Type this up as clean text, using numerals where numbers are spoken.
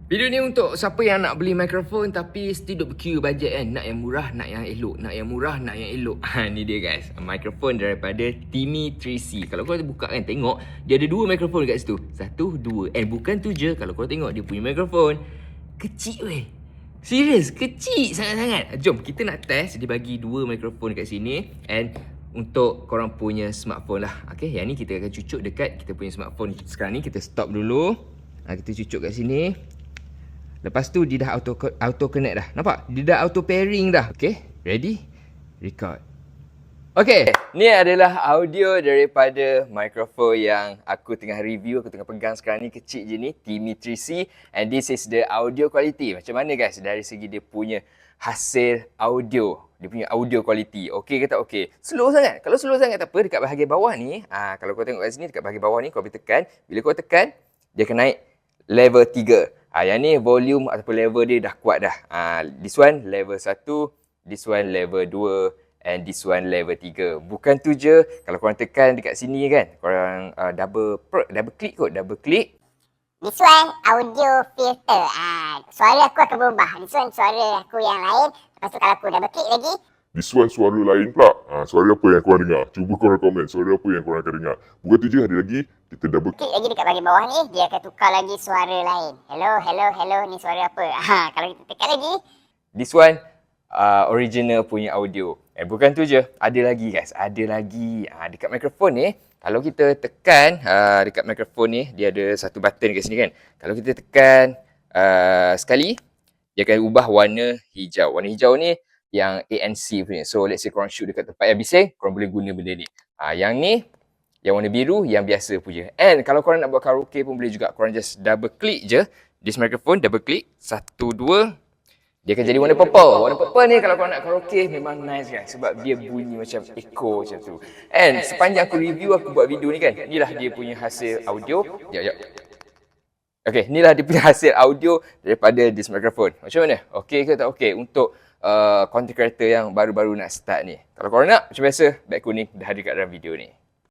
Video ni untuk siapa yang nak beli mikrofon tapi still duk berkira bajet kan. Nak yang murah, nak yang elok. Nak yang murah, nak yang elok. Ni dia guys. Mikrofon daripada Timi 3C. Kalau korang buka kan tengok, dia ada dua mikrofon kat situ. Satu, dua. Bukan tu je. Kalau korang tengok dia punya mikrofon kecil weh. Serius, kecil sangat-sangat. Jom kita nak test. Dia bagi dua mikrofon kat sini. And untuk korang punya smartphone lah. Okay, yang ni kita akan cucuk dekat kita punya smartphone. Sekarang ni kita stop dulu. Kita cucuk kat sini. Lepas tu dia dah auto connect dah. Nampak? Dia dah auto pairing dah. Okay, ready? Record. Okay, ni adalah audio daripada mikrofon yang aku tengah review, aku tengah pegang sekarang ni, kecil je ni, Timi 3C. And this is the audio quality. Macam mana guys dari segi dia punya hasil audio, dia punya audio quality. Okay ke tak okay? Slow sangat. Kalau slow sangat tak apa, dekat bahagian bawah ni, kalau kau tengok kat sini, dekat bahagian bawah ni kau boleh tekan. Bila kau tekan, dia akan naik level 3. Yang ni volume ataupun level dia dah kuat dah. This one level 1, this one level 2 and this one level 3. Bukan tu je, kalau korang tekan dekat sini kan, korang double click kot, double click. This one audio filter. Suara aku akan berubah. This one suara aku yang lain. Lepas tu kalau aku double click lagi, this one suara lain pula. Suara apa yang korang dengar? Cuba korang komen suara apa yang korang akan dengar. Bukan tu je, ada lagi. Kita double klik lagi dekat bahagian bawah ni, dia akan tukar lagi suara lain. Hello, hello, hello, ni suara apa? Kalau kita tekan lagi, this one original punya audio. Bukan tu je, ada lagi guys, ada lagi. Dekat mikrofon ni, kalau kita tekan dekat mikrofon ni, dia ada satu button kat sini kan. Kalau kita tekan sekali, dia akan ubah warna hijau. Warna hijau ni yang ANC punya. So let's say korang shoot dekat tempat yang bising, korang boleh guna benda ni. Yang ni, yang warna biru, yang biasa punya. And kalau korang nak buat karaoke pun boleh juga. Korang just double click je this microphone, double click, 1, 2, dia akan jadi warna purple. Warna purple ni kalau korang nak karaoke memang nice kan, sebab dia bunyi macam echo macam tu. And sepanjang aku review, aku buat video ni kan, inilah dia punya hasil audio. Okay, inilah dia punya hasil audio daripada this microphone. Macam mana? Okay ke tak okay untuk content creator yang baru-baru nak start ni? Kalau korang nak, macam biasa, beg kuning dah ada kat dalam video ni.